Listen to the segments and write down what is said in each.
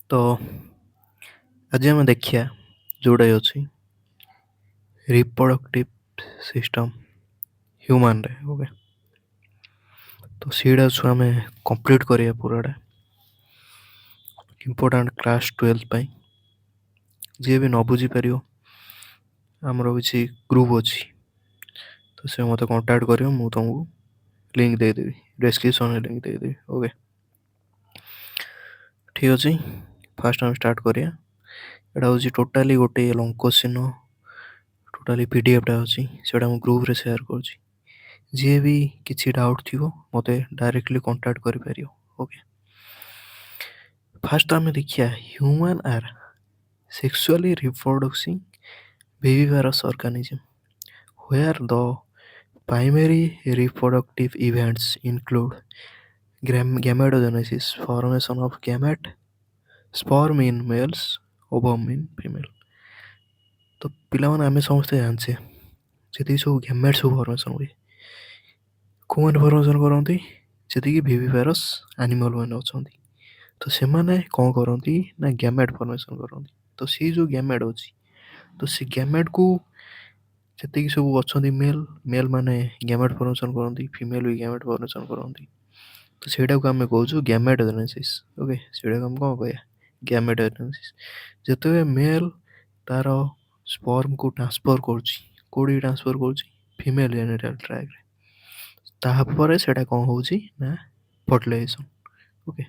ତ ଆଜି ଆମେ ଦେଖିବା ଯେଉଁଟା ଅଛି ରିପ୍ରଡକ୍ଟିଭ୍ ସିଷ୍ଟମ୍ ହ୍ୟୁମାନରେ। ଓକେ, ତ ସେଇଟା ଆମେ କମ୍ପ୍ଲିଟ୍ କରିବା ପୁରାଟା ଇମ୍ପୋର୍ଟାଣ୍ଟ କ୍ଲାସ୍ 12 ପାଇଁ। ଯିଏ ବି ନ ବୁଝିପାରିବ ଆମର କିଛି ଗ୍ରୁପ୍ ଅଛି, ତ ସେ ମୋତେ କଣ୍ଟାକ୍ଟ କରିବ, ମୁଁ ତୁମକୁ ଲିଙ୍କ୍ ଦେଇଦେବି, ଡେସ୍କ୍ରିପ୍ସନ୍ରେ ଲିଙ୍କ୍ ଦେଇଦେବି। ଓକେ, ଠିକ୍ ଅଛି। ଫାର୍ଷ୍ଟ ଆମେ ଷ୍ଟାର୍ଟ କରିବା। ଏଇଟା ହେଉଛି ଟୋଟାଲି ଗୋଟେ ଲଙ୍ଗ କୋଶ୍ଚିନ୍, ଟୋଟାଲି PDF ଅଛି, ସେଇଟା ମୁଁ ଗ୍ରୁପ୍ରେ ସେୟାର କରୁଛି। ଯିଏ ବି କିଛି ଡାଉଟ୍ ଥିବ ମୋତେ ଡାଇରେକ୍ଟଲି କଣ୍ଟାକ୍ଟ କରିପାରିବ। ଓକେ, ଫାର୍ଷ୍ଟ ଆମେ ଦେଖିବା human R sexually reproducing viviparous organism where the primary reproductive events include gametogenesis, formation of gamete, sperm in males, ovum in female। ତ ପିଲାମାନେ ଆମେ ସମସ୍ତେ ଜାଣିଛେ ଯେତିକି ସବୁ ଗ୍ୟାମେଟ୍ ସବୁ ଫର୍ମେସନ୍ ହୁଏ, କେଉଁମାନେ ଫର୍ମେସନ୍ କରନ୍ତି? ଯେତିକି ଭିଭିପାରସ୍ ଆନିମଲ୍ ମାନେ ଅଛନ୍ତି, ତ ସେମାନେ କ'ଣ କରନ୍ତି ନା ଗ୍ୟାମେଟ୍ ଫର୍ମେସନ୍ କରନ୍ତି। ତ ସେଇ ଯେଉଁ ଗ୍ୟାମେଟ୍ ଅଛି, ତ ସେ ଗ୍ୟାମେଟ୍କୁ ଯେତିକି ସବୁ ଅଛନ୍ତି ମେଲ୍ ମାନେ ଗ୍ୟାମେଟ୍ ଫର୍ମେସନ୍ କରନ୍ତି, ଫିମେଲ୍ ବି ଗ୍ୟାମେଟ୍ ଫର୍ମେସନ୍ କରନ୍ତି। ତ ସେଇଟାକୁ ଆମେ କହୁଛୁ ଗ୍ୟାମେଟୋଜେନେସିସ୍। ଓକେ, ସେଇଟାକୁ ଆମେ କ'ଣ କହିବା? ଗ୍ୟାମେଟୋଜେନେସିସ୍। ଯେତେବେଳେ ମେଲ୍ ତାର ସ୍ପର୍ମକୁ ଟ୍ରାନ୍ସଫର୍ କରୁଛି, କେଉଁଠିକି ଟ୍ରାନ୍ସଫର୍ କରୁଛି? Female genital ଟ୍ରାକ୍ଟରେ। ତାପରେ ସେଇଟା କ'ଣ ହେଉଛି ନା ଫର୍ଟିଲାଇଜେସନ୍। ଓକେ,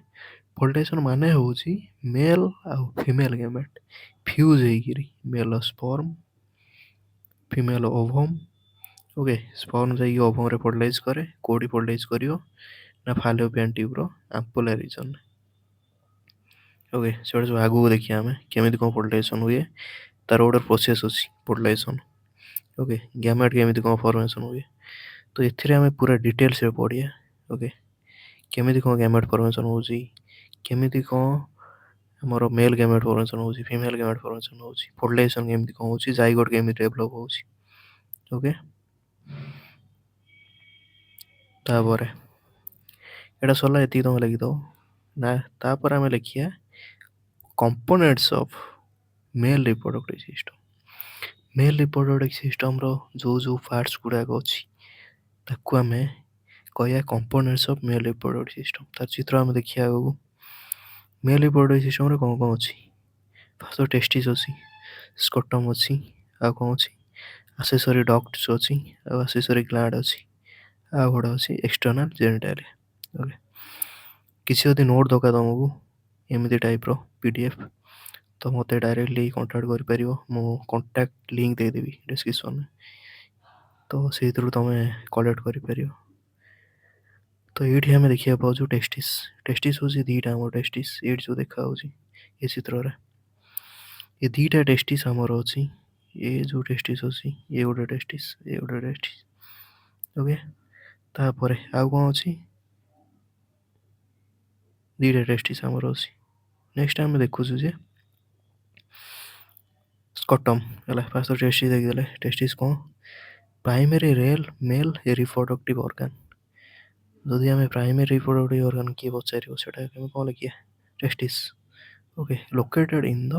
ଫର୍ଟିଲାଇଜେସନ୍ ମାନେ ହେଉଛି ମେଲ୍ ଆଉ ଫିମେଲ୍ ଗ୍ୟାମେଟ୍ ଫ୍ୟୁଜ୍ ହେଇକିରି mail sperm, female ovum. Okay, sperm ଯାଇକି ଓଭମ୍ରେ ଫର୍ଟିଲାଇଜ୍ କରେ। କେଉଁଠି ଫର୍ଟିଲାଇଜ୍ କରିବ ନା ଫାଲୋପିଆନ୍ ଟ୍ୟୁବ୍ର ଆମ୍ପୁଲାର ରିଜନ୍ରେ। ଓକେ, ସେଇଟା ସବୁ ଆଗକୁ ଦେଖିବା ଆମେ କେମିତି କ'ଣ ଫର୍ଟିଲାଇଜେସନ୍ ହୁଏ, ତାର ଗୋଟେ ପ୍ରୋସେସ୍ ଅଛି ଫର୍ଟିଲାଇଜେସନ୍। ଓକେ, ଗ୍ୟାମେଟ୍ କେମିତି କ'ଣ ଫର୍ମେସନ୍ ହୁଏ, ତ ଏଥିରେ ଆମେ ପୁରା ଡିଟେଲ୍ସରେ ପଢ଼ିବା। ଓକେ, କେମିତି କ'ଣ ଗ୍ୟାମେଟ୍ ଫର୍ମେସନ୍ ହେଉଛି, କେମିତି କ'ଣ ଆମର ମେଲ୍ ଗ୍ୟାମେଟ୍ ଫର୍ମେସନ୍ ହେଉଛି, ଫିମେଲ୍ ଗ୍ୟାମେଟ୍ ଫର୍ମେସନ୍ ହେଉଛି, ଫର୍ଟିଲାଇଜେସନ୍ କେମିତି କ'ଣ ହେଉଛି, ଜାଇଗୋଟ୍ କେମିତି ଡେଭଲପ୍ ହେଉଛି। ଓକେ, ତାପରେ ଏଇଟା ସରିଲା, ଏତିକି ତୁମେ ଲେଖିଦେବ ନା। ତାପରେ ଆମେ ଲେଖିବା components of male reproductive system. Male reproductive ସିଷ୍ଟମ୍ର ଯେଉଁ ପାର୍ଟସ୍ ଗୁଡ଼ାକ ଅଛି, ତାକୁ ଆମେ କହିବା components of male reproductive system. ତାର ଚିତ୍ର ଆମେ ଦେଖିବା ଆଗକୁ। ମେଲ୍ ରିପ୍ରଡକ୍ଟିଭ୍ ସିଷ୍ଟମ୍ରେ କ'ଣ କ'ଣ ଅଛି? ଫାର୍ଷ୍ଟ ଟେଷ୍ଟିସ୍ ଅଛି, ସ୍କଟମ୍ ଅଛି, ଆଉ କ'ଣ ଅଛି? ଆସେସରି ଡକ୍ଟସ୍ ଅଛି, ଆଉ ଆସେସରି ଗ୍ଲାଣ୍ଡ ଅଛି, ଆଉ ଗୋଟେ ଅଛି ଏକ୍ସଟର୍ନାଲ୍ ଜେନିଟାଲିଆ। ଓକେ, କିଛି ଯଦି ନୋଟ୍ ଦରକାର ତୁମକୁ ଏମିତି ଟାଇପ୍ର PDF, ତ ମୋତେ ଡାଇରେକ୍ଟଲି କଣ୍ଟାକ୍ଟ କରିପାରିବ। ମୁଁ କଣ୍ଟାକ୍ଟ ଲିଙ୍କ୍ ଦେଇଦେବି ଡେସ୍କ୍ରିପ୍ସନ୍ରେ, ତ ସେଇଥିରୁ ତୁମେ କଲେକ୍ଟ କରିପାରିବ। ତ ଏଇଠି ଆମେ ଦେଖିବାକୁ ପାଉଛୁ ଟେଷ୍ଟିସ୍। ଟେଷ୍ଟିସ୍ ହେଉଛି ଦୁଇଟା ଆମର ଟେଷ୍ଟିସ୍, ଏଇଠି ଯେଉଁ ଦେଖାହେଉଛି ଏ ଚିତ୍ରରେ, ଏ ଦୁଇଟା ଟେଷ୍ଟିସ୍ ଆମର ଅଛି। ଏ ଯେଉଁ ଟେଷ୍ଟିସ୍ ଅଛି, ଏ ଗୋଟେ ଟେଷ୍ଟିସ୍, ଏ ଗୋଟେ ଟେଷ୍ଟିସ୍। ଓକେ, ତାପରେ ଆଉ କ'ଣ ଅଛି? ଦୁଇଟା ଟେଷ୍ଟିସ୍ ଆମର ଅଛି। ନେକ୍ସଟ ଆମେ ଦେଖୁଛୁ ଯେ ସ୍କଟମ୍ ହେଲା। ଫାର୍ଷ୍ଟ ଟେଷ୍ଟିସ୍ ଦେଖିଦେଲେ। ଟେଷ୍ଟିସ୍ କ'ଣ? Primary mail reproductive organ. ଯଦି ଆମେ ପ୍ରାଇମେରୀ ରିପ୍ରଡକ୍ଟିଭ୍ ଅର୍ଗାନ୍ କିଏ ପଚାରିବ, ସେଇଟା ଆମେ କ'ଣ ଲେଖିବା? Testis. Okay, located in the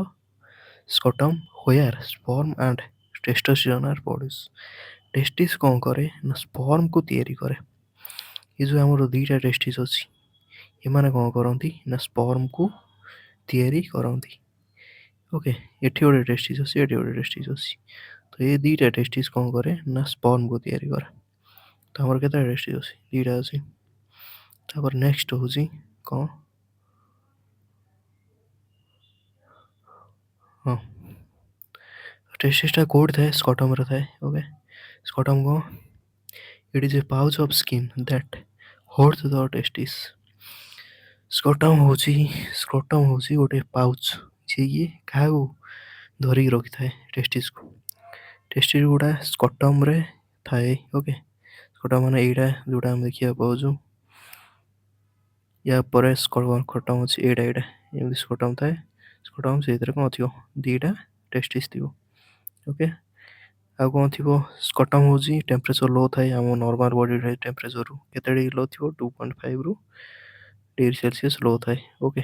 scrotum where sperm and testosterone are produce. Testis କ'ଣ କରେ ନା ସ୍ପର୍ମକୁ ତିଆରି କରେ। ଏ ଯେଉଁ ଆମର ଦୁଇଟା ଟେଷ୍ଟିସ୍ ଅଛି, ଏମାନେ କ'ଣ କରନ୍ତି ନା ସ୍ପର୍ମକୁ ତିଆରି କରନ୍ତି। ଓକେ, ଏଠି ଗୋଟେ ଟେଷ୍ଟିସ୍ ଅଛି, ଏଠି ଗୋଟେ ଟେଷ୍ଟିସ୍ ଅଛି। ତ ଏ ଦୁଇଟା ଟେଷ୍ଟିସ୍ କ'ଣ କରେ ନା ସ୍ପର୍ମକୁ ତିଆରି କରେ। ତ ଆମର କେତେଟା ଟେଷ୍ଟିସ୍ ଅଛି? ଦୁଇଟା ଅଛି। ତାପରେ ନେକ୍ସଟ ହେଉଛି କ'ଣ? ହଁ, ଟେଷ୍ଟିସ୍ଟା କେଉଁଠି ଥାଏ? ସ୍କଟମ୍ରେ ଥାଏ। ଓକେ, ସ୍କଟମ୍ କ'ଣ? It is a pouch of skin that holds the testis. Scrotum ହେଉଛି ଗୋଟେ ପାଉଚ୍, ଯିଏକି କାହାକୁ ଧରିକି ରଖିଥାଏ? ଟେଷ୍ଟିସ୍କୁ। ଟେଷ୍ଟିସ୍ ଗୁଡ଼ା ସ୍କଟମ୍ରେ ଥାଏ। ଓକେ, ସ୍କଟମ୍ ମାନେ ଏଇଟା ଯେଉଁଟା ଆମେ ଦେଖିବାକୁ ପାଉଛୁ, ୟା ପରେ ସ୍କଟମ୍ ଅଛି ଏଇଟା ଏମିତି ସ୍କଟମ୍ ଥାଏ। ସ୍କଟମ୍ ସେଇଥିରେ କ'ଣ ଥିବ? ଦୁଇଟା ଟେଷ୍ଟିସ୍ ଥିବ। ଓକେ, ଆଉ କ'ଣ ଥିବ? ସ୍କଟମ୍ ହେଉଛି ଟେମ୍ପରେଚର୍ ଲୋ ଥାଏ ଆମ ନର୍ମାଲ୍ ବଡି ଟେମ୍ପରେଚର୍ରୁ କେତେ ଡିଗ୍ରୀ ଲୋ ଥିବ? 2.5 ଡିଗ୍ରୀ ସେଲସିୟସ୍ ଲୋ ଥାଏ। ଓକେ,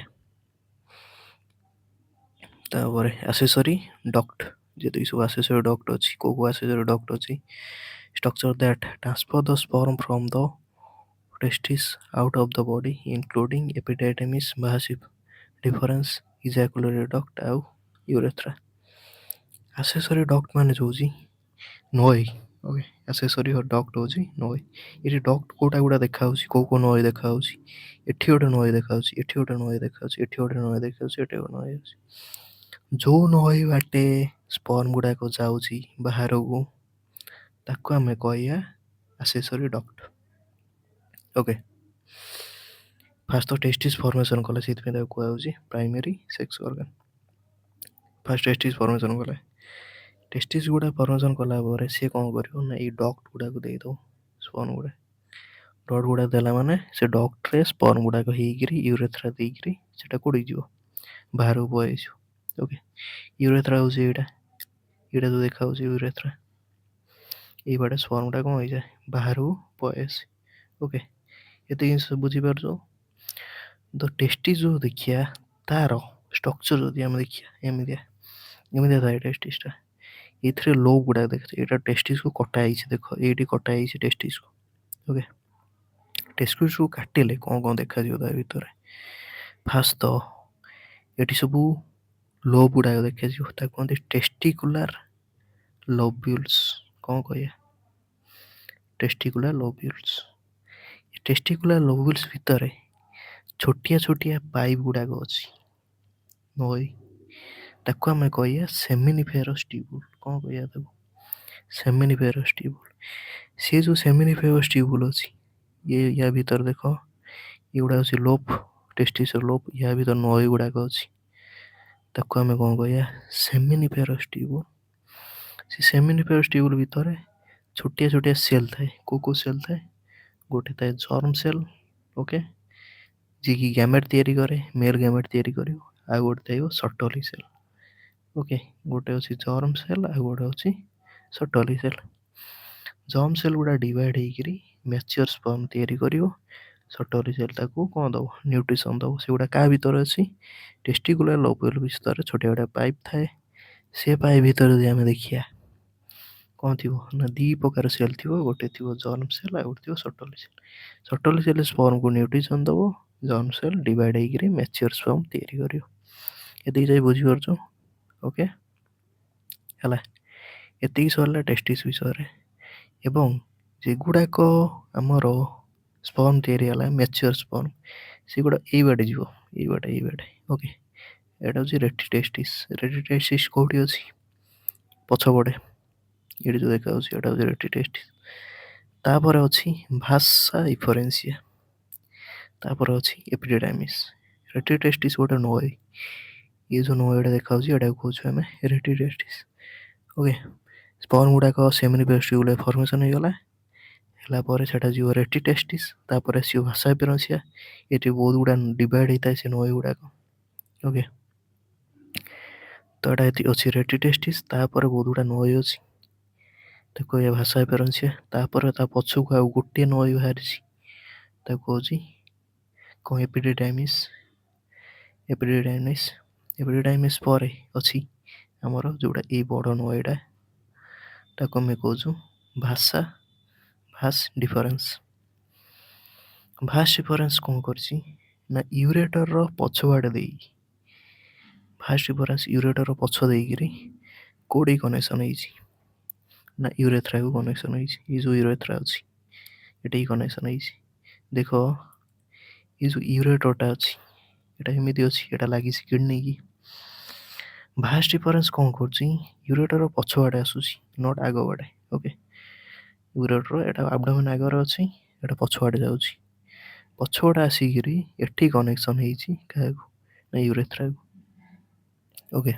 ତାପରେ accessory duct, ଯେତିକି ସବୁ accessory duct ଅଛି, କୋଉ accessory duct ଅଛି, structure that transfer the sperm from the testis out of the body including epididymis, vas deferens, ejaculatory duct ଆଉ urethra। accessory duct ମାନେ ହେଉଛି ନଈ। ଓକେ, accessory duct ହେଉଛି ନଈ। ଏଠି duct କୋଉଟା କୋଉଟା ଦେଖାଯାଉଛି, କୋଉ ନଈ ଦେଖାଯାଉଛି, ଏଠି ଗୋଟେ ନଈ ଦେଖାଯାଉଛି, ଏଠି ଗୋଟେ ନଈ ଦେଖାଯାଉଛି, ଏଠି ଗୋଟେ ନଈ ଦେଖାଯାଉଛି, ଏଠି ଗୋଟେ ନଈ ଅଛି। ଯୋଉ ନଈ ବାଟେ ସ୍ପର୍ମ ଗୁଡାକ ଯାଉଛି ବାହାରକୁ ତାକୁ ଆମେ କହିବା accessory duct। ଓକେ, ଫାଷ୍ଟ ତ ଟେଷ୍ଟିସ୍ ଫର୍ମେସନ୍ କଲେ, ସେଇଥିପାଇଁ ତାକୁ କୁହାଯାଉଛି primary sex organ. First testis formation କଲେ, ଟେଷ୍ଟିସ୍ ଗୁଡ଼ା ଫର୍ମେସନ୍ କଲା ପରେ ସିଏ କ'ଣ କରିବ ନା ଏଇ ଡକ୍ଟ ଗୁଡ଼ାକୁ ଦେଇଦେବ ସ୍ପର୍ମ ଗୁଡ଼ା। ଡକ୍ଟ ଗୁଡ଼ା ଦେଲା ମାନେ ସେ ଡକ୍ଟରେ ସ୍ପର୍ମ ଗୁଡ଼ାକ ହେଇକିରି ୟୁରେଥ୍ରା ଦେଇକିରି ସେଟା କୋଉଠିକି ଯିବ, ବାହାରକୁ ପଳେଇଯିବ। ଓକେ, ୟୁରେଥ୍ରା ହେଉଛି ଏଇଟା, ଏଇଟା ଯେଉଁ ଦେଖାଯାଉଛି ୟୁରେଥ୍ରା। ଏଇ ବାଟେ ସ୍ପର୍ମଟା କ'ଣ ହେଇଯାଏ, ବାହାରକୁ ପଳେଇ ଆସେ। ଓକେ, ଏତେ ଜିନିଷ ବୁଝିପାରୁଛ। ତ ଟେଷ୍ଟିସ୍ ଯେଉଁ ଦେଖିବା ତାର ଷ୍ଟ୍ରକ୍ଚର ଯଦି ଆମେ ଦେଖିବା ଏମିତିଆ ଥାଏ ଟେଷ୍ଟିସ୍ଟା। ଏଥିରେ ଲୋବ୍ ଗୁଡ଼ାକ ଦେଖାଯାଏ, ଏଇଟା ଟେଷ୍ଟିସ୍କୁ କଟା ହେଇଛି, ଦେଖ ଏଇଠି କଟା ହେଇଛି ଟେଷ୍ଟିସ୍କୁ। ଓକେ, ଟେଷ୍ଟିସ୍କୁ କାଟିଲେ କ'ଣ କ'ଣ ଦେଖାଯିବ ତା ଭିତରେ, ଫାଷ୍ଟ ତ ଏଠି ସବୁ ଲୋବ୍ ଗୁଡ଼ାକ ଦେଖାଯିବ, ତାକୁ କୁହନ୍ତି ଟେଷ୍ଟିକୁଲାର ଲୋବ୍ୟୁଲ୍ସ। କ'ଣ କହିବା, ଟେଷ୍ଟିକୁଲାର ଲୋବ୍ୟୁଲ୍ସ। ଟେଷ୍ଟିକୁଲାର ଲୋବ୍ୟୁଲ୍ସ ଭିତରେ ଛୋଟିଆ ଛୋଟିଆ ପାଇପ୍ ଗୁଡ଼ାକ ଅଛି ନଈ, ତାକୁ ଆମେ କହିବା ସେମିନିଫେରସ୍ ଟ୍ୟୁବୁଲ୍। କ'ଣ କହିବା ତାକୁ, ସେମିନିଫେରସ୍ ଟ୍ୟୁବୁଲ୍। ସିଏ ଯେଉଁ ସେମିନିଫେରସ୍ ଟ୍ୟୁବୁଲ୍ ଅଛି, ୟା ଭିତରେ ଦେଖ ଏଗୁଡ଼ା ଅଛି ଲୋପ୍, ଟେଷ୍ଟିସ୍ର ଲୋପ୍, ୟା ଭିତରେ ନଈ ଗୁଡ଼ାକ ଅଛି, ତାକୁ ଆମେ କ'ଣ କହିବା ସେମିନିଫେରସ୍ ଟ୍ୟୁବୁଲ୍। ସେ ସେମିନିଫେରସ୍ ଟ୍ୟୁବୁଲ୍ ଭିତରେ ଛୋଟିଆ ଛୋଟିଆ ସେଲ୍ ଥାଏ। କୋଉ ସେଲ୍ ଥାଏ, ଗୋଟେ ଥାଏ ଜର୍ମ ସେଲ୍, ଓକେ, ଯିଏକି ଗ୍ୟାମେଟ୍ ତିଆରି କରେ, ମେଲ୍ ଗ୍ୟାମେଟ୍ ତିଆରି କରିବ। ଆଉ ଗୋଟେ ଥାଇବ ସଟଲି ସେଲ୍। ଓକେ, ଗୋଟେ ଅଛି ଜର୍ମ ସେଲ୍, ଆଉ ଗୋଟେ ଅଛି ସଟଲି ସେଲ୍। ଜର୍ମ ସେଲ୍ ଗୁଡ଼ା ଡିଭାଇଡ୍ ହେଇକିରି ମ୍ୟାଚିଓର ସ୍ପର୍ମ ତିଆରି କରିବ। ସଟଲି ସେଲ୍ ତାକୁ କ'ଣ ଦେବ, ନ୍ୟୁଟ୍ରିସନ୍ ଦେବ। ସେଗୁଡ଼ା କାହା ଭିତରେ ଅଛି, ଟେଷ୍ଟିକୁଲାର ଲୋବ୍ୟୁଲ୍ ଭିତରେ ଛୋଟିଆ ଛୋଟିଆ ପାଇପ୍ ଥାଏ। ସେ ପାଇପ୍ ଭିତରେ ଯଦି ଆମେ ଦେଖିବା କ'ଣ ଥିବ ନା ଦୁଇ ପ୍ରକାର ସେଲ୍ ଥିବ, ଗୋଟେ ଥିବ ଜର୍ମ ସେଲ୍, ଆଉ ଗୋଟେ ଥିବ ସଟଲି ସେଲ୍। ସଟଲି ସେଲ୍ ସ୍ପର୍ମକୁ ନ୍ୟୁଟ୍ରିସନ୍ ଦେବ, ଜର୍ମ ସେଲ୍ ଡିଭାଇଡ୍ ହେଇକିରି ମ୍ୟାଚିଓର ସ୍ପର୍ମ ତିଆରି କରିବ। ଏତିକି ଯାଇ ବୁଝିପାରୁଛ। ଓକେ, ହେଲା, ଏତିକି ସରିଲା ଟେଷ୍ଟିସ୍ ବିଷୟରେ। ଏବଂ ଯେଗୁଡ଼ାକ ଆମର ସ୍ପର୍ମ ତିଆରି ହେଲା, ମ୍ୟାଚିଓର ସ୍ପର୍ମ, ସେଗୁଡ଼ା ଏଇ ବାଟେ ଯିବ, ଏଇ ବାଟେ। ଓକେ, ଏଇଟା ହେଉଛି ରେଟି ଟେଷ୍ଟିସ୍। ରେଟି ଟେଷ୍ଟିସ୍ କେଉଁଠି ଅଛି, ପଛପଟେ ଏଇଠି ଯେଉଁ ଦେଖାଯାଉଛି, ଏଇଟା ହେଉଛି ରେଟି ଟେଷ୍ଟିସ୍। ତାପରେ ଅଛି ଭାସା ଇଫରେନ୍ସିଆ, ତାପରେ ଅଛି ଏପିଡିଡାଇମିସ୍। ରେଟି ଟେଷ୍ଟିସ୍ ଗୋଟେ ନଈ, ଇଏ ଯେଉଁ ନଈଟା ଦେଖାଯାଉଛି ଏଟାକୁ କହୁଛୁ ଆମେ ରେଟି ଟେଷ୍ଟିସ୍। ଓକେ, ସ୍ପର୍ମ ଗୁଡ଼ାକ ସେମିନିଫେରସ୍ ଟ୍ୟୁବୁଲ୍ ଫର୍ମେସନ୍ ହେଇଗଲା, ହେଲା ପରେ ସେଟା ଯିବ ରେଟି ଟେଷ୍ଟିସ୍, ତାପରେ ଆସିବ ଭାସା ଇଫରେନ୍ସିଆ। ଏଠି ବହୁତ ଗୁଡ଼ା ଡିଭାଇଡ୍ ହେଇଥାଏ ସେ ନଈ ଗୁଡ଼ାକ। ଓକେ, ତ ଏଟା ଏଠି ଅଛି ରେଟି ଟେଷ୍ଟିସ୍, ତାପରେ ବହୁତ ଗୁଡ଼ା ନଈ ଅଛି, ତାକୁ କହିବା ଭାସା ଇଫରେନ୍ସିଆ। ତାପରେ ତା ପଛକୁ ଆଉ ଗୋଟିଏ ନଈ ବାହାରିଛି, ତାକୁ କହୁଛି କ'ଣ, ଏପିଡିଡାଇମିସ୍ ପରେ ଅଛି ଆମର ଯେଉଁଟା ଏଇ ବଡ଼ ନଈଟା, ତାକୁ ଆମେ କହୁଛୁ ଭାସ୍ ଡିଫରେନ୍ସ। ଭାସ୍ ଡିଫରେନ୍ସ କ'ଣ କରିଛି ନା ୟୁରେଟରର ପଛଆଡ଼େ ଦେଇକି, ଭାସ୍ ଡିଫରେନ୍ସ ୟୁରେଟରର ପଛ ଦେଇକିରି କୋଉଠିକି କନେକ୍ସନ୍ ହେଇଛି ନା ୟୁରେଥ୍ରାକୁ କନେକ୍ସନ୍ ହେଇଛି। ଏଇ ଯେଉଁ ୟୁରେଥ୍ରା ଅଛି ଏଠିକି କନେକ୍ସନ୍ ହେଇଛି। ଦେଖ ଏ ଯେଉଁ ୟୁରେଟରଟା ଅଛି ଏଟା ଏମିତି ଅଛି, ଏଟା ଲାଗିଛି କିଡନୀକି। ଭାସ୍ ଡିଫରେନ୍ସ କ'ଣ କରୁଛି, ୟୁରେଟରର ପଛଆଡ଼େ ଆସୁଛି, ନଟ୍ ଆଗ ବାଟେ। ଓକେ, ୟୁରେଟର ଏଟା ଆବଡୋମେନ୍ ଆଗରେ ଅଛି, ଏଟା ପଛଆଡ଼େ ଯାଉଛି, ପଛଆଡ଼େ ଆସିକିରି ଏଠି କନେକ୍ସନ୍ ହେଇଛି କାହାକୁ ନା ୟୁରେଥ୍ରାକୁ। ଓକେ,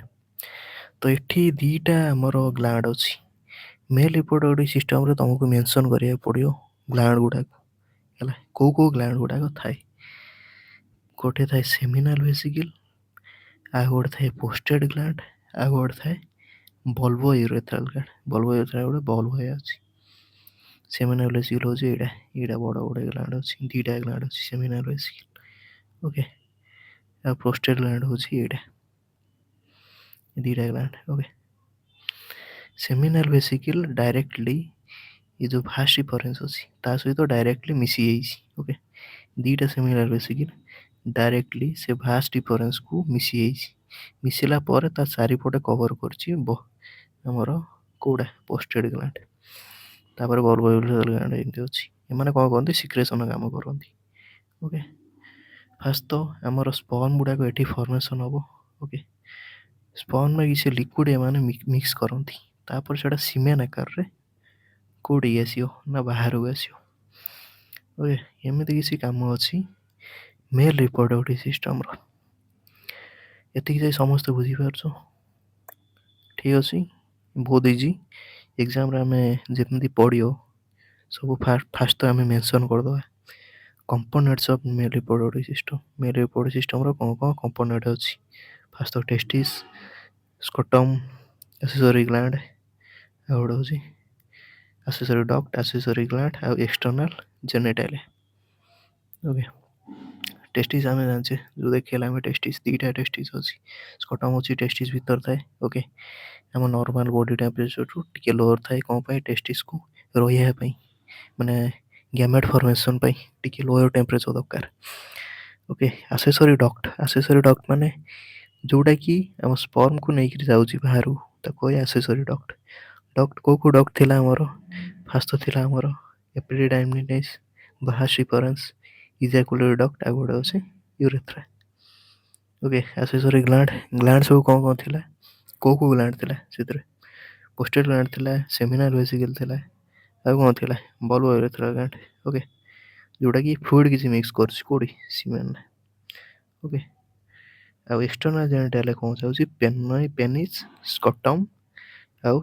ତ ଏଠି ଦୁଇଟା ଆମର ଗ୍ଲାଣ୍ଡ ଅଛି। ମେଲ୍ ରିପ୍ରଡକ୍ଟିଭ୍ ସିଷ୍ଟମ୍ରେ ତୁମକୁ ମେନସନ୍ କରିବାକୁ ପଡ଼ିବ ଗ୍ଲାଣ୍ଡ ଗୁଡ଼ାକ, ହେଲା, କେଉଁ ଗ୍ଲାଣ୍ଡ ଗୁଡ଼ାକ ଥାଏ। ଗୋଟେ ଥାଏ ସେମିନାଲ ଭେସିକିଲ୍, ଆଉ ଗୋଟେ ଥାଏ ପୋଷ୍ଟେଡ୍ ଗ୍ଲାଣ୍ଡ, ଆଉ ଗୋଟେ ଥାଏ ବଲ୍ବ ୟୁରେଥ୍ରାଲ ଗ୍ଲାଣ୍ଡ। ବଲ୍ବ ୟୁରେଥ୍ରାଲ ଗୋଟେ ବଲ୍ବ ଭଳିଆ ଅଛି। ସେମିନାଲ ଭେସିକିଲ୍ ହେଉଛି ଏଇଟା ବଡ଼ ଗ୍ଲାଣ୍ଡ ଅଛି, ଦୁଇଟା ଗ୍ଲାଣ୍ଡ ଅଛି ସେମିନାଲ ଭେସିକିଲ୍। ଓକେ, ଆଉ ପୋଷ୍ଟେଡ୍ ଗ୍ଲାଣ୍ଡ ହେଉଛି ଏଇଟା। ଦୁଇଟା ଗ୍ଲାଣ୍ଡ। ଓକେ, ସେମିନାଲ ଭେସିକିଲ ଡାଇରେକ୍ଟଲି ये जो फास्ट डिफरेंस अच्छी ता सहित डायरेक्टली मिसी जाइए। ओके, दुईटा सेमिनार बेसिकली डायरेक्टली से फास्ट डिफरेंस को मिसी जाइए। मिसला पर ता चारिपटे कवर करमर कौटा पोस्टेड ग्लैंड तापर बल्बोइडल ग्लैंड एमती अच्छी एम कौन कहते सिक्रेशन काम करती। ओके, फास्ट तो आमर स्पर्म गुड़ाक ये फर्मेसन हम। ओके, स्पर्म में किसी लिक्विड एम मिक्स करती तापर से सीमेन आकार कौटी आसो ना बाहर को आसो। ओके, एमती किसी कम अच्छी मेल रिप्रोडक्टिव सिस्टम ये समस्त बुझीपार ठीक अच्छे। बहुत इजी एग्जाम आम जमी पढ़ो सब फास्ट तो आम मेंशन करदे components of male reproductive system. Male reproductive system कौन कौन कंपोनेंट अच्छी फास्ट तो टेस्टिस, स्कटम, एक्सेसरी ग्लैंड, गोटे हूँ एक्सेसरी डक्ट, एक्सेसरी ग्लैंड आ एक्सटर्नल जेनिटल। ओके, टेस्टिस आम जाने जो देखा आम टेस्टिस दुईटा टेस्टिस अच्छी स्कटम अच्छी टेस्टिस भीतर थाए। ओके, आम नॉर्मल बॉडी टेम्परेचर टू टिके लोअर थाए कौन पाई टेस्टिस को रही माने गैमेट फॉर्मेशन टिके लोअर टेम्परेचर दरकार। ओके, एक्सेसरी डक्ट माने जोटा कि आम स्पर्म को लेकर जाऊँगी बाहर ताको एक्सेसरी डक्ट। डक्ट को डक्ट थिला आमर फास्ट तो थिला आमर एपिडिडाइमिस, बाहास रिफरेंस, इजाकुलेटरी डक्ट आ गोटे अच्छे यूरेथ्रा। ओके, एक्सेसरी ग्लैंड सब कौन कौन थिला को ग्लैंड थिला से पोस्टेड ग्लैंड थिला, सेमिनाल वेसिकल थिला आ कौन थिला बल्ब यूरेथ्रा ग्लैंड। ओके, जोटा कि फ्लूइड किसी मिक्स कर कोड़ी सीमेन। ओके, आ एक्सटर्नल जेनिटल कौन चाहूँ पेनिस, स्कटम आउ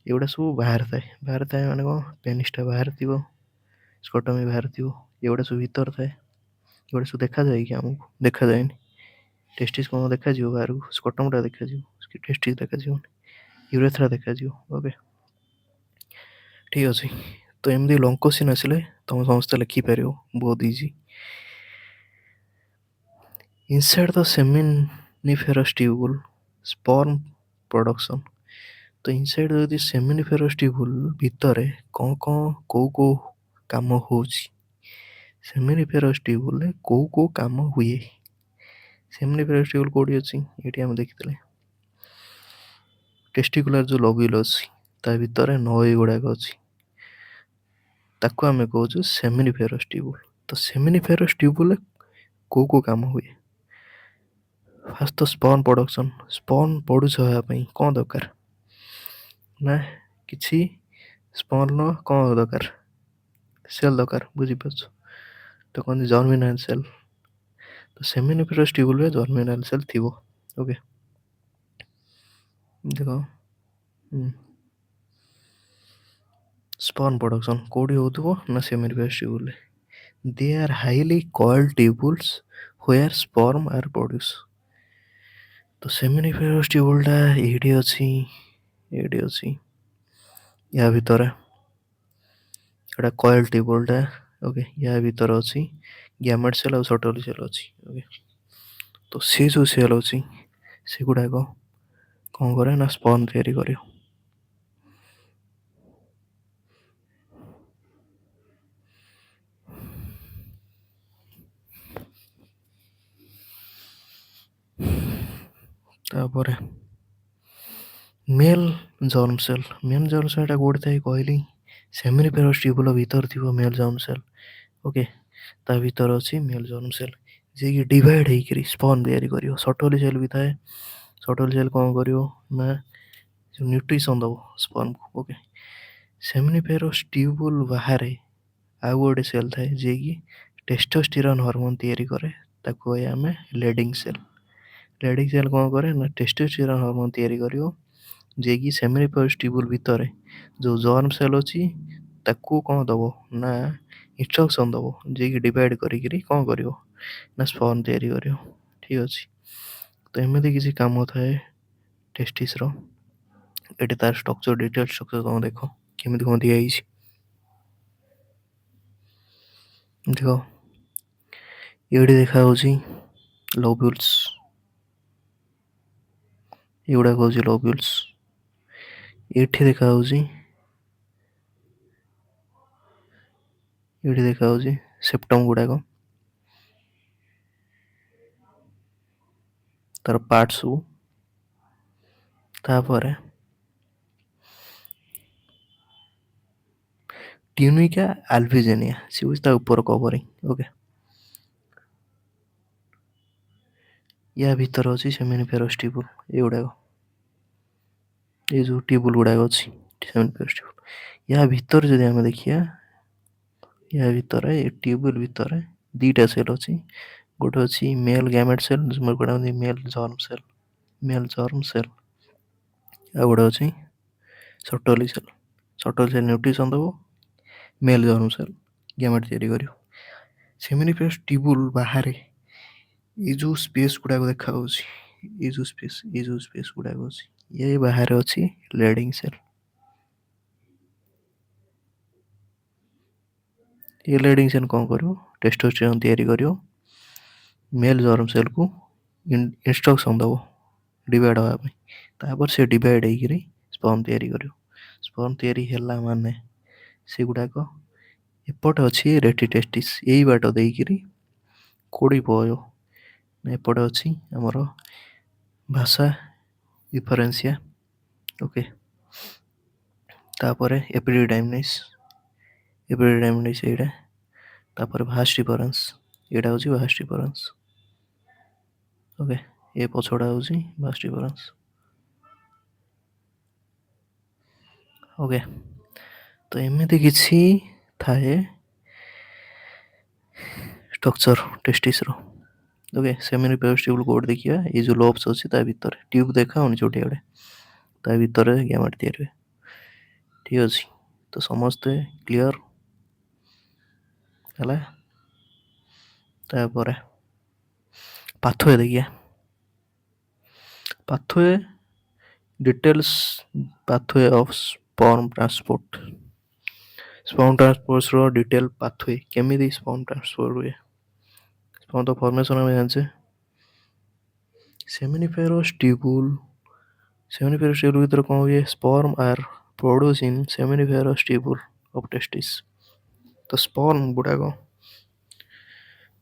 एगुड़ा सब बाहर थाए माने कौन पेनिसटा बाहर थी, स्कटम भी बाहर थी, एगुड़ा सब भीतर थाए एगुड़ा सब देखा जाए कि आमको देखा जाए। टेस्टिस कौन देखा बाहर को स्कटमटा देखा टेस्टिस देखा यूरेथ्रा देखा। ओके, ठीक अच्छे। तो एमती लंग क्वेश्चन आसिले तुम समस्त लिखिपर बहुत easy. Inside the seminiferous tubule sperm production. तो इनसाइड यदि सेमिनिफेरस ट्यूबुल भितर कौन कौन कौ काम हो सेमिनिफेरस ट्यूबुल कौ काम हुए। सेमिनिफेरस ट्यूबुल कौटी अच्छी ये आम देखी टेस्टिकुलर जो लोब्यूल अच्छी ता भितर नई गुड़ाक अच्छी ताको आम कहूँ सेमिनिफेरस ट्यूबुल। तो सेमिनिफेरस ट्यूबुल कौ काम हुए फास्ट तो स्पर्म प्रोडक्शन स्पर्म पड़ुछ होगापी कौन दरकार ना किसी स्पर्म कौन दरकार सेल दरकार बुझीपार। तो कहते जर्मिनाल सेल। तो सेमिनिफेरस ट्यूबुल में जर्मिनाल सेल थी। ओके, देख स्पर्म प्रोडक्शन कौटी हो ना seminiferous tubule. They are highly coiled tubules where sperm are produce. तो सेमिनिफेरस ट्यूबुलटा ये अच्छी या भितर एटा कॉइल ट्यूबुलटा। ओके, या भितर अच्छी गैमेट सेल और सटल सेल अच्छी। ओके, तो सी जो सेल अच्छी से गुड़ाक कौन करे ना स्पर्म तैयारी कर। तापर मेल जर्म सेल गोटे थाए कहली सेमिनिफेरस ट्यूबुल भीतर थी मेल जर्म सेल। ओके, ता भीतर अच्छी मेल जर्म सेल जी कि डिवाइड होकर स्पर्म तैयारी कर। सटल सेल भी थाए सटल सेल कौन कर ना न्यूट्रिशन दब स्पर्म को। ओके, सेमिनिफेरस ट्यूबुल बाहर आउ गोटे सेल थाए जी कि टेस्टोस्टेरोन हार्मोन तैयारी करे ताको आम लेडिंग सेल। लेडिंग सेल कौन करे ना टेस्टोस्टेरोन हार्मोन तैयारी करियो जे कि सेमिनिफेरस ट्यूबुल भितर जो जर्म सेल अच्छी ताकू कौन दब ना इंस्ट्रक्शन दब जे कि डिवाइड करी कौन कर ना स्पर्म तैयारी कर। ठीक अच्छे, तो एमती किसी काम थाए टेस्टिस ये तार स्ट्रक्चर डिटेल स्ट्रक्चर तुम देख केमी कौन दिखाई देख ये देखा लोब्यूल्स ଏଗୁଡ଼ାକ ହେଉଛି ଲୋବ୍ୟୁଲ୍ସ। ଏଠି ଦେଖାହେଉଛି ସେପ୍ଟମ୍ ଗୁଡ଼ାକ, ତାର ପାର୍ଟ ସବୁ। ତାପରେ ଟ୍ୟୁନିକା ଆଲଭିଜେନିଆ, ସେ ହେଉଛି ତା ଉପର କଭରିଂ। ଓକେ, ୟା ଭିତରେ ଅଛି ସେମିନିଫେରସ୍ ଟ୍ୟୁବୁଲ। ଏଗୁଡ଼ାକ ଏଇ ଯେଉଁ ଟ୍ୟୁବୁଲ ଗୁଡ଼ାକ ଅଛି ସେମିନିଫେରସ୍ ଟ୍ୟୁବୁଲ। ୟା ଭିତରେ ଯଦି ଆମେ ଦେଖିବା, ୟା ଭିତରେ ଏ ଟ୍ୟୁବୁଲ ଭିତରେ ଦୁଇଟା ସେଲ୍ ଅଛି। ଗୋଟେ ଅଛି ମେଲ୍ ଗ୍ୟାମେଟ୍ ସେଲ୍, ଗୋଟେ ଅଛି ମେଲ୍ ଜର୍ମ ସେଲ୍। ଆଉ ଗୋଟେ ଅଛି ସଟଲି ସେଲ୍। ସଟଲି ସେଲ୍ ନ୍ୟୁଟ୍ରିସନ୍ ଦେବ, ମେଲ୍ ଜର୍ମ ସେଲ୍ ଗ୍ୟାମେଟ୍ ତିଆରି କରିବ। ସେମିନିଫେରସ୍ ଟ୍ୟୁବୁଲ ବାହାରେ ଏଇ ଯେଉଁ ସ୍ପେସ୍ ଗୁଡ଼ାକ ଦେଖାଯାଉଛି, ଏଇ ଯେଉଁ ସ୍ପେସ୍ ଗୁଡ଼ାକ ଅଛି, ଏ ବାହାରେ ଅଛି ଲେଡିଂ ସେଲ୍। ଏ ଲେଡିଂ ସେଲ୍ କ'ଣ କରିବ? ଟେଷ୍ଟୋଷ୍ଟିରନ୍ ତିଆରି କରିବ। ମେଲ୍ ଜର୍ମ ସେଲ୍କୁ ଇନଷ୍ଟ୍ରକ୍ସନ୍ ଦେବ ଡିଭାଇଡ଼ ହେବା ପାଇଁ। ତାପରେ ସେ ଡିଭାଇଡ଼ ହେଇକିରି ସ୍ପର୍ମ ତିଆରି କରିବ। ସ୍ପର୍ମ ତିଆରି ହେଲା ମାନେ ସେଗୁଡ଼ାକ ଏପଟେ ଅଛି ରେଟିଟେଷ୍ଟିସ୍, ଏଇ ବାଟ ଦେଇକିରି କୋଡ଼ି ପଳେଇବ। ଏପଟେ ଅଛି ଆମର ଭାଷା ଡିଫରେନ୍ସିଆ। ଓକେ, ତାପରେ ଏପିଡିଡାଇମିସ୍ ଏଇଟା। ତାପରେ ଭାସ୍ ଡିଫରେନ୍ସ, ଏଇଟା ହେଉଛି ଭାସ୍ ଡିଫରେନ୍ସ। ଓକେ, ଏ ପଛଟା ହେଉଛି ଭାସ୍ ଡିଫରେନ୍ସ। ଓକେ, ତ ଏମିତି କିଛି ଥାଏ ଷ୍ଟ୍ରକ୍ଚର ଟେଷ୍ଟିସ୍ର। ଓକେ, ସେମିନିଫେରସ୍ ଟ୍ୟୁବୁଲ କୋଉଠି ଦେଖିବା? ଏଇ ଯେଉଁ ଲୋବ୍ସ ଅଛି ତା ଭିତରେ, ଟ୍ୟୁବ୍ ଦେଖାଉନି ଯୋଉଠି ଆଡ଼େ, ତା ଭିତରେ ଗ୍ୟାମେଟ୍ ତିଆରି ହୁଏ। ଠିକ୍ ଅଛି, ତ ସମସ୍ତେ କ୍ଲିଅର ହେଲା। ତାପରେ ପାଥୱେ ଦେଖିବା। Pathway details, pathway of sperm transport. Sperm ଟ୍ରାନ୍ସପୋର୍ଟର ଡିଟେଲ୍ ପାଥୱେ, କେମିତି ସ୍ପର୍ମ ଟ୍ରାନ୍ସପୋର୍ଟ ହୁଏ। ସ୍ପର୍ମ ତ ଫର୍ମେସନ୍ ଆମେ ଜାଣିଛେ। ସେମିନିଫେରସ୍ ଟ୍ୟୁବୁଲ ଭିତରେ କ'ଣ ହୁଏ? Sperm are produce in seminiferous tubule of testis. ତ ସ୍ପର୍ମ ଗୁଡ଼ାକ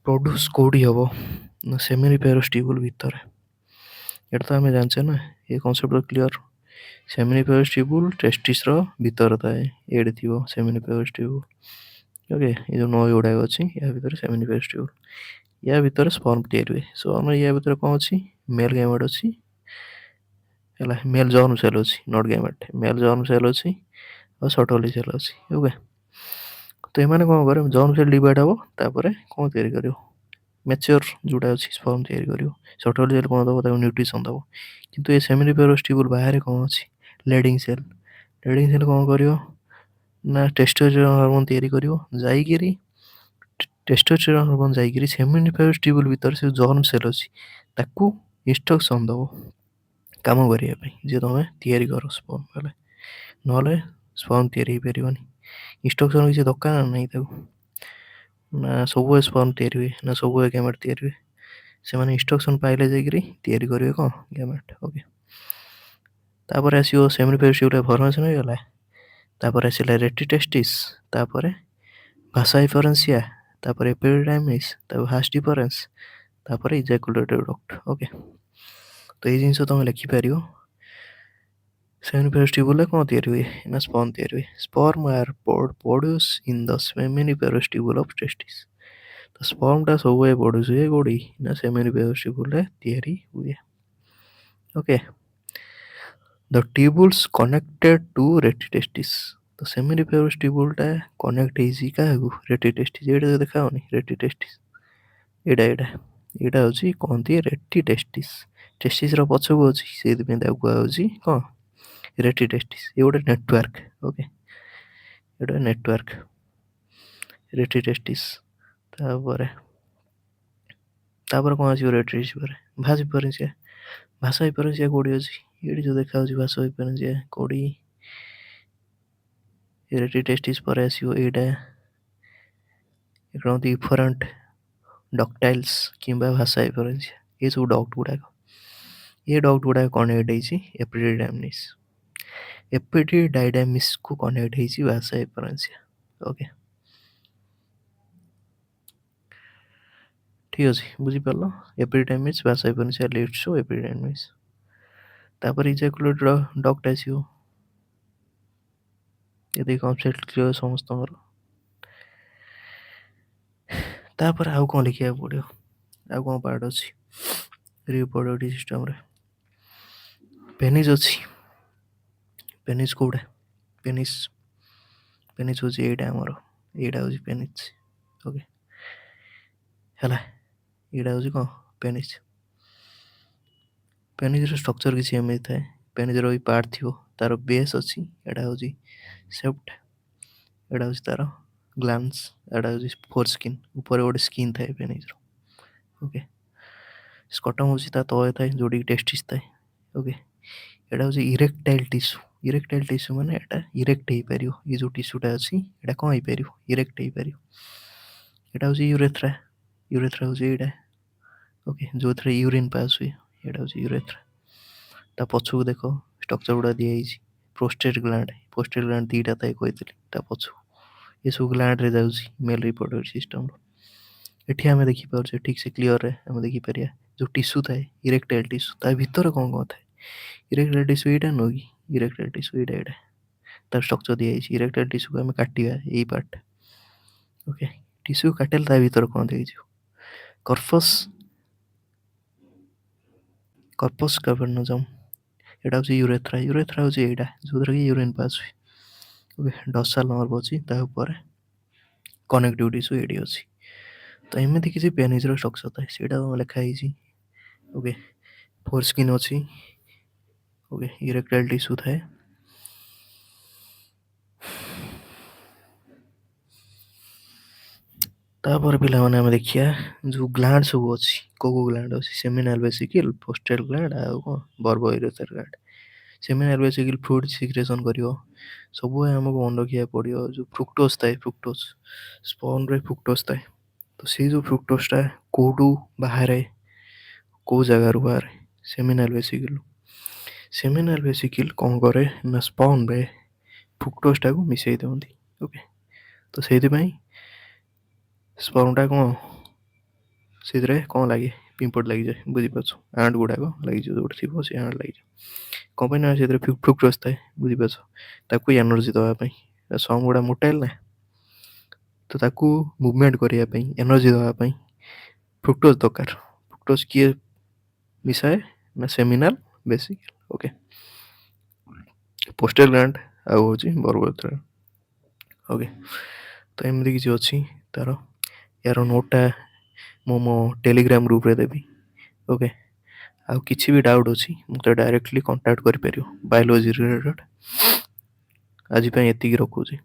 ପ୍ରୋଡ୍ୟୁସ୍ କେଉଁଠି ହେବ ନା ସେମିନିଫେରସ୍ ଟ୍ୟୁବୁଲ ଭିତରେ। ଏଇଟା ତ ଆମେ ଜାଣିଛେ ନା, ଏ କନସେପ୍ଟ କ୍ଲିଅର। ସେମିନିଫେରସ୍ ଟ୍ୟୁବୁଲ ଟେଷ୍ଟିସ୍ର ଭିତରେ ଥାଏ, ଏଇଠି ଥିବ ସେମିନିଫେରସ୍ ଟ୍ୟୁବୁଲ। ଓକେ, ଏ ଯେଉଁ ନଈ ଗୁଡ଼ାକ ଅଛି ୟା ଭିତରେ ସେମିନିଫେରସ୍ ଟ୍ୟୁବୁଲ। ୟା ଭିତରେ ସ୍ପର୍ମ ତିଆରି ହୁଏ। ସୋ ଆମର ୟା ଭିତରେ କ'ଣ ଅଛି? ମେଲ୍ ଗ୍ୟାମେଟ୍ ଅଛି ହେଲା, ମେଲ୍ ଜର୍ମ ସେଲ୍ ଅଛି, ନଟ୍ ଗ୍ୟାମେଟ୍, ମେଲ୍ ଜର୍ମ ସେଲ୍ ଅଛି ଆଉ ସଟଲି ସେଲ୍ ଅଛି। ଓକେ, ତ ଏମାନେ କ'ଣ କରିବେ? ଜର୍ମ ସେଲ୍ ଡିଭାଇଡ଼ ହେବ, ତାପରେ କ'ଣ ତିଆରି କରିବ? ମ୍ୟାଚିଓର ଯେଉଁଟା ଅଛି ସ୍ପର୍ମ ତିଆରି କରିବ। ସଟଲି ସେଲ୍ କ'ଣ ଦେବ? ତାକୁ ନ୍ୟୁଟ୍ରିସନ୍ ଦେବ। କିନ୍ତୁ ଏ ସେମିନିଫେରସ୍ ଟ୍ୟୁବୁଲ ବାହାରେ କ'ଣ ଅଛି? Lending cell. ଲେଡିଂ ସେଲ୍ କ'ଣ କରିବ ନା ଟେଷ୍ଟୋଷ୍টেରୋନ୍ ହର୍ମୋନ୍ ତିଆରି କରିବ। ଯାଇକିରି ଟେଷ୍ଟୋଷ୍টেରୋନ୍ ହର୍ମୋନ୍ ଯାଇକିରି ସେମିନିଫେରସ୍ ଟ୍ୟୁବୁଲ ଭିତରେ ସେ ଜର୍ମ ସେଲ୍ ଅଛି ତାକୁ ଇନଷ୍ଟ୍ରକ୍ସନ୍ ଦେବ କାମ କରିବା ପାଇଁ, ଯେ ତୁମେ ତିଆରି କର ସ୍ପର୍ମ ହେଲେ, ନହେଲେ ସ୍ପର୍ମ ତିଆରି ହେଇପାରିବନି। ଇନଷ୍ଟ୍ରକ୍ସନ୍ କିଛି ଦରକାର ନାହିଁ ତାକୁ, ନା ସବୁବେଳେ ସ୍ପର୍ମ ତିଆରି ହୁଏ ନା ସବୁବେଳେ ଗ୍ୟାମେଟ୍ ତିଆରି ହୁଏ। ସେମାନେ ଇନଷ୍ଟ୍ରକ୍ସନ୍ ପାଇଲେ ଯାଇକିରି ତିଆରି କରିବେ କ'ଣ? ଗ୍ୟାମେଟ୍। ଓକେ, ତାପରେ ଆସିବ ସେମିନିଫେରସ୍ ଟ୍ୟୁବୁଲ ଫର୍ମେସନ୍ ହେଇଗଲା। ତାପରେ ଆସିଲା ରେଟିଟେଷ୍ଟିସ୍, ତାପରେ ଭାଷା ଡିଫରେନ୍ସିଆ, ତାପରେ ଏପିଡିଡାଇମିସ୍, ତାପରେ ଭାସ୍ ଡିଫରେନ୍ସ, ତାପରେ ଇଜାକୁଲେଟେଡ୍ ଡକ୍ଟ। ଓକେ, ତ ଏଇ ଜିନିଷ ତୁମେ ଲେଖିପାରିବ। ସେମିନିଫେରସ୍ ଟ୍ୟୁବୁଲରେ କ'ଣ ତିଆରି ହୁଏ ନା ସ୍ପର୍ମ ତିଆରି ହୁଏ। Sperm are produce in the seminiferous tubule of testis. ତ ସ୍ପର୍ମଟା ସବୁବେଳେ ପ୍ରୋଡ୍ୟୁସ୍ ହୁଏ କେଉଁଠି ନା ସେମିନିଫେରସ୍ ଟ୍ୟୁବୁଲରେ ତିଆରି ହୁଏ। ଓକେ, ଦ ଟ୍ୟୁବୁଲ୍ସ କନେକ୍ଟେଡ୍ ଟୁ ରେଟିଟେଷ୍ଟିସ୍। ତ ସେମିନିଫେରସ୍ ଟ୍ୟୁବୁଲଟା କନେକ୍ଟ ହେଇଛି କାହାକୁ? ରେଟିଟେଷ୍ଟିସ୍। ଏଇଟା ତ ଦେଖାଉନି ରେଟିଟେଷ୍ଟିସ୍, ଏଇଟା ହେଉଛି କହନ୍ତି ରେଟିଟେଷ୍ଟିସ୍। ଟେଷ୍ଟିସ୍ର ପଛକୁ ଅଛି, ସେଇଥିପାଇଁ ତାକୁ କୁହାଯାଉଛି କ'ଣ? ରେଟିଟେଷ୍ଟିସ୍। ଏ ଗୋଟେ ନେଟୱାର୍କ। ଓକେ, ଏଇଟା ନେଟୱାର୍କ ରେଟିଟେଷ୍ଟିସ୍। ତାପରେ କ'ଣ ଆସିବ ରେଟିଟେଷ୍ଟିସ୍ ପରେ? ଭାସ୍ ଡିଫରେନ୍ସିଆ। ଭାଷା ଡିଫରେନ୍ସିଆ କେଉଁଠି ଅଛି? ଏଇଠି ଯେଉଁ ଦେଖାଯାଉଛି ଭାଷା ଡିଫରେନ୍ସିଆ କେଉଁଠି? ରେଟିଟେଷ୍ଟିସ୍ ପରେ ଆସିବ ଏଇଟା କହନ୍ତି ଇଫରେଣ୍ଟ ଡକ୍ଟାଇଲ୍ସ କିମ୍ବା ଭାଷା ଡିଫରେନ୍ସିଆ। ଏସବୁ ଡକ୍ଟ ଗୁଡ଼ାକ ये डक्ट गुड़ाक कनेक्ट होती एपिडिडाइमिस। एपिडिडाइडामिस को कनेक्ट होती वासा एफरेंसिया। ओके ठीक अच्छे बुझीपार epididymis vasa efferentia leads to epididymis. तापर इजाकुलेटेड डक्ट आसो ये कनसेप्ट क्लियर समस्त। तापर आउ कौन लिखा पड़ो आउ कौन पार्ट अच्छी रिप्रोडक्टिव सिस्टम रे पेनिस अच्छी पेनिस कौटा पेनिस पेनिस हूँ यहाँ आमर यहाँ हूँ पेनिस। ओके है यहाँ हूँ कौन पेनिस पेनिस स्ट्रक्चर किसी एमती थाए पेनिस भी पार्ट थी तार बेस अच्छी यहाँ हूँ सेप्ट यहाँ हूँ तार ग्लांस यहाँ हूँ फोर स्किन ऊपर गोटे स्किन थाए पेनिस। ओके स्कटम हूँ तले थाए जो टेस्टिस थाए। ओके यहाँ हूँ इरेक्टाइल टिश्यू इरेक्टाइल टिश्यू माने यहाँ इरेक्ट हो पार ये जो टिश्यूटा अच्छी यहाँ कौन हो पार इरेक्ट हो पार। यहाँ हूँ यूरेथ्रा यूरेथ्रा हूँ यहाँ। ओके जो थे यूरिन पास हुए यहाँ हूँ यूरेथ्रा। ता पछू देख स्ट्रक्चर गुड़ा दिखाई प्रोस्टेट ग्लैंड दीटा थाए कही पछू ये सब ग्लैंड रे जाऊँगी मेल रिप्रोडक्टिव सिस्टम। ये आम देखिपारे ठीक से क्लीयर आम देखिपर जो टिश्यू थाए इरेक्टाइल टिश्यू ता भीतर कौन कौन थाए इरेक्टाइल टिश्यू यहाँ नुह कि इरेक्टाइल टिश्यू यहाँ तार स्ट्रक्चर दिखाई इरेक्टाइल टिश्यू को आम काटा यही पार्ट। ओके टिश्यू काटेल ता भीतर कौन देखिए कर्पस कर्पस कैवर्नसम यहाँ हूँ यूरेथ्रा यूरेथ्रा हूँ यहाँ जो कि यूरिन पास हुए। ओके डर्साल नर्व अच्छी तापर कनेक्टिव टिश्यू ये अच्छी। तो एमती किसी पेनिस स्ट्रक्चर थाए से लिखाई। ओके फोर स्किन अच्छी। ओके इरेक्टाइल टिश्यू थाए तापर पिला माने आम देखिया जो ग्लैंड सब अच्छी को ग्लैंड अच्छी सेमिनल वेसिकल पोस्टल ग्लैंड आउ कौन bulbourethral gland seminal vesicle fluid secretion कर सब आमको मन रखा पड़ो जो फ्रुक्टोज थाए फ्रुक्टोज स्पर्म रे फ्रुक्टोज थाए। तो से जो फ्रुक्टोजटा कौटू बाहर कौ जगार बाहर सेमिनल वेसिकल सेमिनल वेसिकल कौन करे ना स्पर्म रे फ्रुक्टोजटा को मिसई दिखती। ओके तो से स्पर्मटा कौन से कौन लगे पिंपट लगी जाए बुझीपार आंट गुड़ाक लगी जो थी से आंट लगी कौन पे ना से फ्रुक्टोज थाए बुझीपार एनर्जी दवाई सम गुड़ा मोटाइल ना तो ताकू मुवमेंट करने एनर्जी दवाई फ्रुक्टोज दरकार फ्रुक्टोज किए मिसाए ना सेमिनाल बेसिकल। ओके पोस्टल ग्लैंड आउ हूँ बर्बोइरेथर। ओके तो एमती किसी अच्छी तार यार नोटा मो टेलीग्राम ग्रुप रे देवी। ओके आउ किसी भी डाउट अच्छी मत डायरेक्टली कांटेक्ट कर बायोलॉजी रिलेटेड आज एति रखुची।